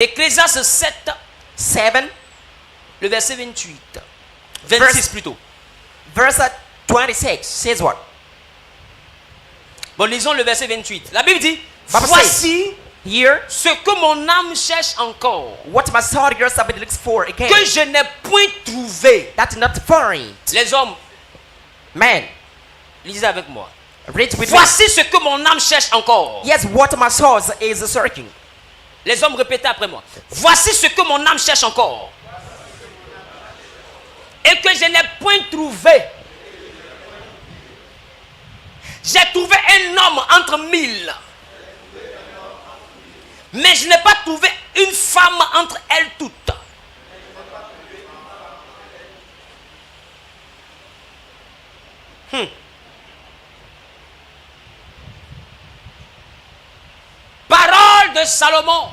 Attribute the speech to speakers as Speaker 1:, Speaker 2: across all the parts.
Speaker 1: Ecclésiaste 7, le verset 28. 26 plutôt.
Speaker 2: Verse 26 says what?
Speaker 1: Bon, lisons le verset 28. La Bible dit,
Speaker 2: Bible
Speaker 1: voici
Speaker 2: Here,
Speaker 1: ce que mon âme cherche encore,
Speaker 2: what my soul years have been looks for again,
Speaker 1: que je n'ai point trouvé.
Speaker 2: that's not foreign.
Speaker 1: Les hommes,
Speaker 2: Man,
Speaker 1: lisez avec moi.
Speaker 2: read with me.
Speaker 1: Voici ce que mon âme cherche encore.
Speaker 2: Yes, what my soul is searching.
Speaker 1: Les hommes, répétez après moi. Voici ce que mon âme cherche encore. Et que je n'ai point trouvé. J'ai trouvé un homme entre 1000. Mais je n'ai pas trouvé une femme entre elles toutes. Parole de Salomon.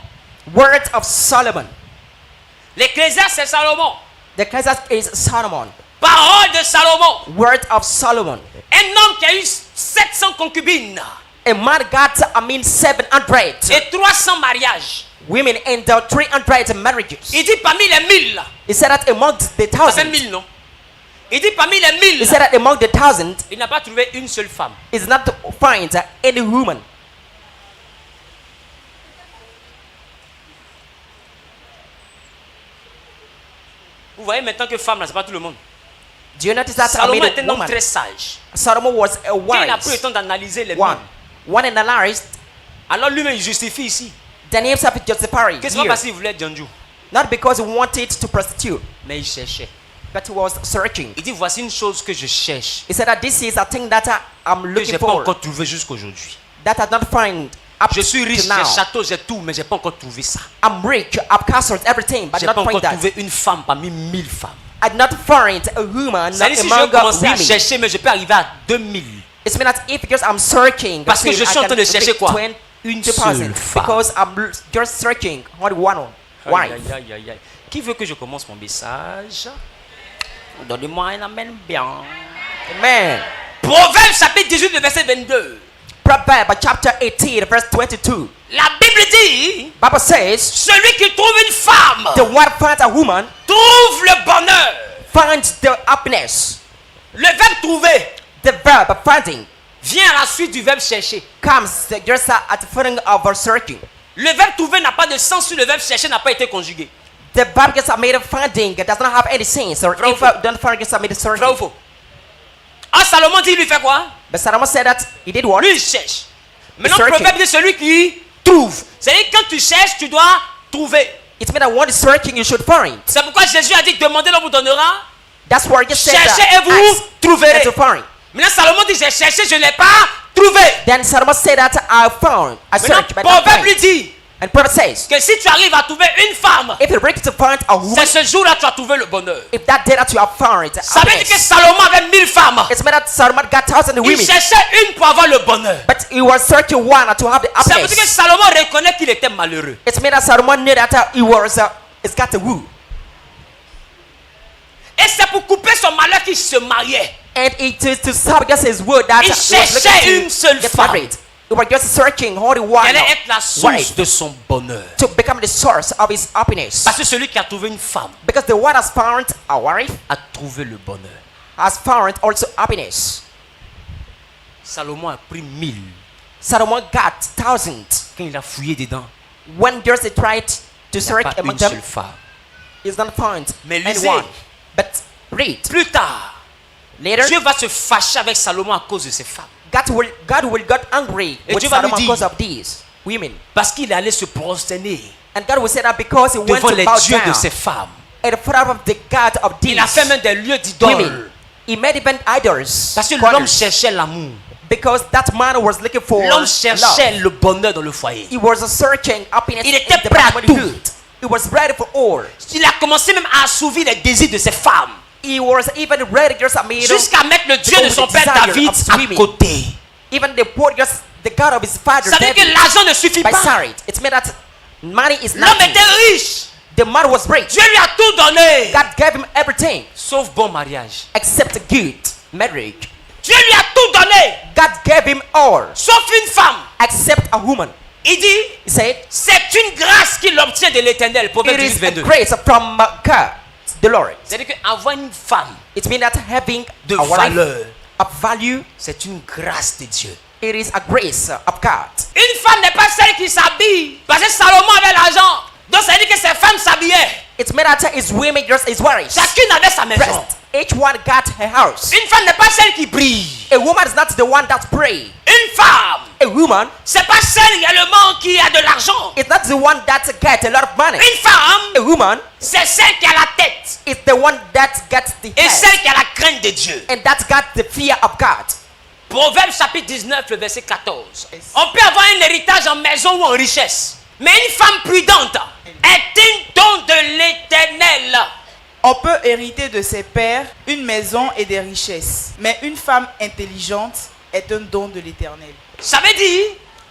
Speaker 2: Words of Solomon.
Speaker 1: L'Ecclésiaste, c'est Salomon.
Speaker 2: The Ecclesiastes is Solomon.
Speaker 1: Parole de Salomon.
Speaker 2: Words of Solomon.
Speaker 1: Un homme qui a eu 700 concubines
Speaker 2: A man got, 700
Speaker 1: et 300 mariages.
Speaker 2: women and 300 marriages.
Speaker 1: Il dit parmi les 1000.
Speaker 2: He said that among the
Speaker 1: Ça fait
Speaker 2: 1,000.
Speaker 1: 1000, non? Il dit parmi les 1000.
Speaker 2: He said that among the 1,000
Speaker 1: Il n'a pas trouvé une seule femme.
Speaker 2: is not to find any woman.
Speaker 1: Vous voyez maintenant que femme, là, c'est pas tout le monde.
Speaker 2: Do you notice that
Speaker 1: Salomon
Speaker 2: I
Speaker 1: est un
Speaker 2: a
Speaker 1: homme
Speaker 2: woman?
Speaker 1: très sage.
Speaker 2: Solomon was a
Speaker 1: Quand il n'a plus le
Speaker 2: wise
Speaker 1: temps d'analyser les
Speaker 2: one.
Speaker 1: noms,
Speaker 2: One analyzed,
Speaker 1: alors lui-même il justifie ici.
Speaker 2: the names of justified
Speaker 1: Que c'est pas
Speaker 2: here.
Speaker 1: parce qu'il voulait Djanju,
Speaker 2: Not because he wanted to prostitute,
Speaker 1: mais il cherchait.
Speaker 2: but he was searching.
Speaker 1: Il dit voici une chose que je cherche.
Speaker 2: He said that this is a thing that I'm
Speaker 1: Que je
Speaker 2: looking
Speaker 1: n'ai pas
Speaker 2: for,
Speaker 1: encore trouvé jusqu'aujourd'hui.
Speaker 2: that I don't find up
Speaker 1: Je suis riche,
Speaker 2: to now.
Speaker 1: j'ai château, j'ai tout, mais j'ai pas encore trouvé ça.
Speaker 2: I'm rich, I've castles, everything, but
Speaker 1: J'ai
Speaker 2: not
Speaker 1: pas encore
Speaker 2: find that.
Speaker 1: trouvé une femme parmi 1000 femmes.
Speaker 2: I did not find a woman
Speaker 1: C'est-à-dire si je
Speaker 2: among
Speaker 1: veux commencer à
Speaker 2: women.
Speaker 1: chercher, mais je peux arriver à 2000.
Speaker 2: It's mean that if because I'm searching,
Speaker 1: Parce que je
Speaker 2: I
Speaker 1: suis en
Speaker 2: can
Speaker 1: train de chercher
Speaker 2: reach
Speaker 1: quoi?
Speaker 2: 20,000,
Speaker 1: Une seule femme.
Speaker 2: because I'm just searching only one
Speaker 1: Aïe,
Speaker 2: wife.
Speaker 1: aïe, aïe, aïe, aïe. Qui veut que je commence mon message? Donnez-moi un amen bien.
Speaker 2: Amen.
Speaker 1: Proverbe chapitre 18, le verset 22.
Speaker 2: Proverbs chapter 18, verse 22.
Speaker 1: La Bible dit,
Speaker 2: Bible says,
Speaker 1: celui qui trouve une femme
Speaker 2: the one finds a woman
Speaker 1: trouve le bonheur.
Speaker 2: finds the happiness.
Speaker 1: Le verbe trouver
Speaker 2: The verb finding
Speaker 1: vient à la suite du verbe chercher.
Speaker 2: comes just at the footing of our searching.
Speaker 1: Le verbe trouver n'a pas de sens si le verbe chercher n'a pas été conjugué.
Speaker 2: The verb gets made of finding does not have any sense, or
Speaker 1: Vrai ou
Speaker 2: if
Speaker 1: faux?
Speaker 2: don't find gets made of
Speaker 1: Vrai ou
Speaker 2: searching.
Speaker 1: faux? Ah, Salomon dit, il lui fait quoi?
Speaker 2: But Solomon said that he did what?
Speaker 1: Lui, il cherche. Maintenant,
Speaker 2: Searching.
Speaker 1: Proverbe dit celui qui trouve. C'est-à-dire quand tu cherches, tu dois trouver.
Speaker 2: It means that one is searching, you should find.
Speaker 1: C'est pourquoi Jésus a dit, demandez, l'on vous donnera.
Speaker 2: That's where you said
Speaker 1: Cherchez
Speaker 2: that.
Speaker 1: et vous
Speaker 2: Ask
Speaker 1: trouverez.
Speaker 2: and to find.
Speaker 1: Maintenant, Salomon dit, j'ai cherché, je ne l'ai pas trouvé.
Speaker 2: Then Solomon said that I found, I
Speaker 1: Maintenant,
Speaker 2: searched, but not
Speaker 1: Proverbe lui
Speaker 2: find.
Speaker 1: dit
Speaker 2: And Proverbs says,
Speaker 1: que si tu arrives à trouver une femme,
Speaker 2: if you reach to find a woman,
Speaker 1: c'est ce jour-là que tu as trouvé le bonheur.
Speaker 2: if that day that you have found
Speaker 1: Ça veut dire que
Speaker 2: happiness,
Speaker 1: Salomon avait 1000 femmes.
Speaker 2: it's meant that Solomon got 1,000
Speaker 1: Il
Speaker 2: women,
Speaker 1: cherchait une pour avoir le bonheur.
Speaker 2: but he was searching one to have the
Speaker 1: Ça veut dire que
Speaker 2: happiness.
Speaker 1: Salomon reconnaît qu'il était malheureux.
Speaker 2: It's meant that Solomon knew that he was, it's got to woo.
Speaker 1: Et c'est pour couper son malheur qu'il se mariait.
Speaker 2: And it is to stop against his word that
Speaker 1: Il
Speaker 2: he was
Speaker 1: cherchait
Speaker 2: looking
Speaker 1: une seule
Speaker 2: to get
Speaker 1: femme.
Speaker 2: married. He was just searching only one
Speaker 1: Elle allait être la source
Speaker 2: wife
Speaker 1: de son bonheur.
Speaker 2: to become the source of his happiness.
Speaker 1: Parce que celui qui a trouvé une femme
Speaker 2: Because the one has found a wife
Speaker 1: a trouvé le bonheur.
Speaker 2: has found also happiness.
Speaker 1: Salomon a pris 1000.
Speaker 2: Solomon got 1,000.
Speaker 1: Quand il a fouillé dedans,
Speaker 2: When just he tried to
Speaker 1: il n'y a
Speaker 2: search
Speaker 1: pas
Speaker 2: among
Speaker 1: une
Speaker 2: them,
Speaker 1: seule femme.
Speaker 2: he's not found
Speaker 1: Mais lisez.
Speaker 2: anyone. But read
Speaker 1: Plus tard,
Speaker 2: later,
Speaker 1: Dieu va se fâcher avec Salomon à cause de ses femmes.
Speaker 2: God will get angry
Speaker 1: Et
Speaker 2: with
Speaker 1: Dieu va lui
Speaker 2: Solomon
Speaker 1: dire-
Speaker 2: because of these women.
Speaker 1: Parce qu'il allait se prosterner
Speaker 2: And God will say that because he went
Speaker 1: devant
Speaker 2: to
Speaker 1: les
Speaker 2: bow
Speaker 1: dieux
Speaker 2: down
Speaker 1: de ses femmes.
Speaker 2: at the foot of the God of
Speaker 1: Il a fait
Speaker 2: these
Speaker 1: même des lieux d'idoles.
Speaker 2: women. He made even idols.
Speaker 1: Parce que
Speaker 2: corners,
Speaker 1: l'homme cherchait l'amour.
Speaker 2: because that man was looking for
Speaker 1: L'homme
Speaker 2: love.
Speaker 1: cherchait le bonheur dans le foyer.
Speaker 2: He was searching happiness
Speaker 1: Il
Speaker 2: in
Speaker 1: était
Speaker 2: the
Speaker 1: prêt à
Speaker 2: familyhood. He was ready for all.
Speaker 1: Il a commencé même à assouvir les désirs de ses femmes.
Speaker 2: He was even ready just
Speaker 1: Jusqu'à mettre le Dieu de son père
Speaker 2: desire
Speaker 1: David
Speaker 2: of
Speaker 1: à
Speaker 2: swimming.
Speaker 1: côté.
Speaker 2: Even they put just the God of his father
Speaker 1: Ça veut dire que
Speaker 2: David
Speaker 1: l'argent ne suffit
Speaker 2: by
Speaker 1: pas.
Speaker 2: side. It's meant that money is
Speaker 1: L'homme
Speaker 2: nothing.
Speaker 1: était riche.
Speaker 2: The man was rich.
Speaker 1: Dieu lui a tout donné.
Speaker 2: God gave him everything
Speaker 1: Sauf bon mariage.
Speaker 2: except a good marriage.
Speaker 1: Dieu lui a tout donné.
Speaker 2: God gave him all
Speaker 1: Sauf une femme.
Speaker 2: except a woman.
Speaker 1: Il dit,
Speaker 2: He said,
Speaker 1: c'est une grâce qu'il obtient de l'Éternel. Proverbe
Speaker 2: it is a
Speaker 1: 18, 22.
Speaker 2: grace from God, the Lord.
Speaker 1: C'est-à-dire qu'avoir une femme
Speaker 2: It means that having
Speaker 1: de
Speaker 2: a wife
Speaker 1: valeur,
Speaker 2: of value,
Speaker 1: c'est une grâce de Dieu.
Speaker 2: it is a grace of God.
Speaker 1: Une femme n'est pas celle qui s'habille parce que Salomon avait l'argent. Donc ça veut dire que ces femmes s'habillaient.
Speaker 2: It means that his women dress his wives.
Speaker 1: Chacune avait sa maison.
Speaker 2: Dressed. Each one got her house.
Speaker 1: Une femme n'est pas celle qui brille.
Speaker 2: A woman is not the one that pray.
Speaker 1: Une femme,
Speaker 2: A woman
Speaker 1: c'est pas celle également qui a de l'argent.
Speaker 2: is not the one that get a lot of money.
Speaker 1: Une femme,
Speaker 2: A woman
Speaker 1: c'est celle qui a la tête
Speaker 2: is the one that gets the
Speaker 1: et
Speaker 2: head
Speaker 1: celle qui a la crainte de Dieu.
Speaker 2: and that got the fear of God.
Speaker 1: Proverbe chapitre 19, le verset 14. On peut avoir un héritage en maison ou en richesse. Mais une femme prudente est un don de l'Éternel.
Speaker 3: On peut hériter de ses pères une maison et des richesses, mais une femme intelligente est un don de l'Éternel.
Speaker 1: Ça veut dire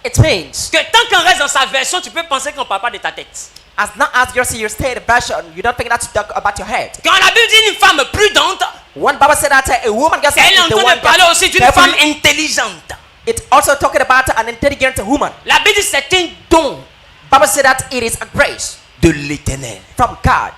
Speaker 2: It means
Speaker 1: que tant qu'on reste dans sa version, tu peux penser qu'on ne parle pas de ta tête.
Speaker 2: as long as you see your state version, you don't think that you talk about your head.
Speaker 1: Quand la Bible dit une femme prudente,
Speaker 2: One Bible said that a woman gets
Speaker 1: elle est en
Speaker 2: the
Speaker 1: train
Speaker 2: one
Speaker 1: de parler
Speaker 2: that
Speaker 1: aussi d'une
Speaker 2: carefully-
Speaker 1: femme intelligente.
Speaker 2: It's also talking about an intelligent woman.
Speaker 1: La Bible dit c'est un don
Speaker 2: Bible said that it is a grace
Speaker 1: de l'Éternel.
Speaker 2: from God.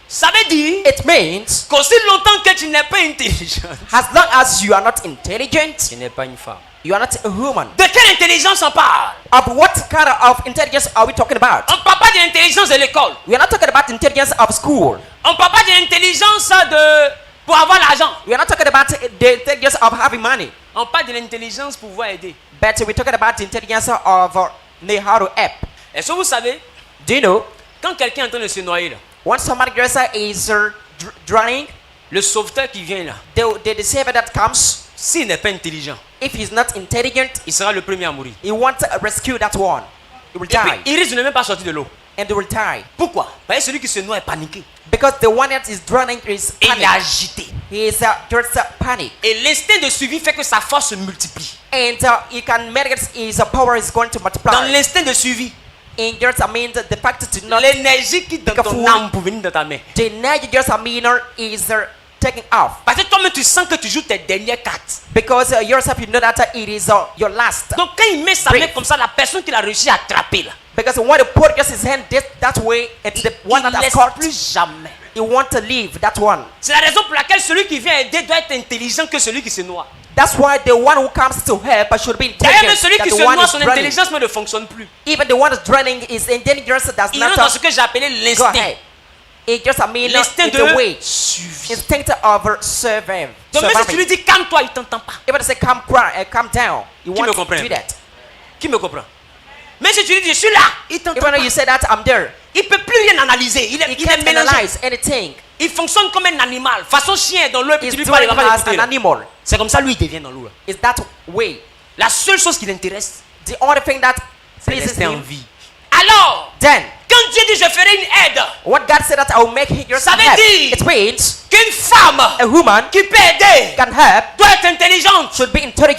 Speaker 1: Ça veut dire
Speaker 2: It means
Speaker 1: qu'aussi longtemps que tu n'es pas intelligent,
Speaker 2: as long as you are not intelligent,
Speaker 1: tu n'es pas une femme.
Speaker 2: you are not a woman.
Speaker 1: De quelle intelligence on parle?
Speaker 2: Of what kind of intelligence are we talking about?
Speaker 1: On ne parle pas de l'intelligence de l'école.
Speaker 2: We are not talking about intelligence of school.
Speaker 1: On ne parle pas de l'intelligence pour avoir l'argent.
Speaker 2: We are not talking about the intelligence of having money.
Speaker 1: On parle de l'intelligence pour pouvoir aider.
Speaker 2: But we're talking about the intelligence of know how to help.
Speaker 1: Est-ce que vous savez,
Speaker 2: Do you know,
Speaker 1: quand quelqu'un est en train de se noyer là,
Speaker 2: when somebody is drowning,
Speaker 1: le sauveteur qui vient là,
Speaker 2: the savior that comes,
Speaker 1: s'il n'est pas intelligent,
Speaker 2: if he's not intelligent,
Speaker 1: il sera le premier à mourir.
Speaker 2: he wants to rescue that one. He will
Speaker 1: Et puis,
Speaker 2: die.
Speaker 1: il risque de ne même pas sortir de l'eau.
Speaker 2: And they will die.
Speaker 1: Pourquoi? Parce que celui qui se noie est paniqué.
Speaker 2: Because the one that is drowning is
Speaker 1: Et il est
Speaker 2: panic.
Speaker 1: agité.
Speaker 2: He is just panic.
Speaker 1: Et l'instinct de suivi fait que sa force se multiplie.
Speaker 2: And he can manage his power is going to
Speaker 1: Dans
Speaker 2: multiply.
Speaker 1: l'instinct de suivi,
Speaker 2: And just the fact to not
Speaker 1: l'énergie qui est dans
Speaker 2: Because
Speaker 1: ton
Speaker 2: who-
Speaker 1: âme pour venir dans ta main.
Speaker 2: the energy just is taking off.
Speaker 1: Parce que toi-même tu sens que tu joues tes dernières cartes.
Speaker 2: Because yourself you know that it is your last.
Speaker 1: Donc quand il met sa main
Speaker 2: Break.
Speaker 1: comme ça, la personne qu'il a réussi à attraper là,
Speaker 2: Because when he put just his hand that way, it's the one
Speaker 1: il
Speaker 2: that
Speaker 1: ne
Speaker 2: has
Speaker 1: laisse
Speaker 2: caught.
Speaker 1: plus jamais.
Speaker 2: He want to leave that one.
Speaker 1: C'est la raison pour laquelle celui qui vient aider doit être intelligent que celui qui se noie.
Speaker 2: That's why the one who comes to help should be
Speaker 1: D'ailleurs, même
Speaker 2: intelligent.
Speaker 1: celui
Speaker 2: that
Speaker 1: qui
Speaker 2: the
Speaker 1: se
Speaker 2: one
Speaker 1: noie,
Speaker 2: is
Speaker 1: son
Speaker 2: drowning.
Speaker 1: intelligence ne fonctionne plus.
Speaker 2: Even the one who's drowning is intelligence does
Speaker 1: Il
Speaker 2: not
Speaker 1: est dans ce que j'ai appelé
Speaker 2: go
Speaker 1: l'instinct.
Speaker 2: ahead. It just
Speaker 1: L'instinct
Speaker 2: it's the way.
Speaker 1: de suivi.
Speaker 2: Instinct of surviving.
Speaker 1: Donc même si tu lui dis calme-toi, il ne t'entend pas.
Speaker 2: Even to say calm down, you
Speaker 1: Qui
Speaker 2: want
Speaker 1: me
Speaker 2: to
Speaker 1: comprend?
Speaker 2: do that.
Speaker 1: Qui me comprend? Mais si tu lui dis je suis là, il t'entend
Speaker 2: Even
Speaker 1: pas.
Speaker 2: though you say that I'm there,
Speaker 1: Il ne peut plus rien analyser. Il
Speaker 2: he
Speaker 1: est
Speaker 2: can't
Speaker 1: mélangé.
Speaker 2: analyze anything.
Speaker 1: Il fonctionne comme un animal. Façon chien dans l'eau, et puis
Speaker 2: He's
Speaker 1: tu lui
Speaker 2: doing
Speaker 1: parles, il va pas
Speaker 2: as
Speaker 1: l'écouter,
Speaker 2: an
Speaker 1: là.
Speaker 2: animal.
Speaker 1: C'est comme ça lui il devient dans l'eau. Là.
Speaker 2: Is that way.
Speaker 1: La seule chose qui l'intéresse,
Speaker 2: The only thing that
Speaker 1: c'est
Speaker 2: pleases
Speaker 1: rester en
Speaker 2: him.
Speaker 1: vie. Alors,
Speaker 2: Then,
Speaker 1: quand Dieu dit je ferai une aide,
Speaker 2: what God said that I will make your
Speaker 1: Ça veut
Speaker 2: help.
Speaker 1: dire-
Speaker 2: It means
Speaker 1: qu'une femme
Speaker 2: a woman
Speaker 1: qui peut aider
Speaker 2: can help
Speaker 1: doit être intelligente.
Speaker 2: should be intelligent.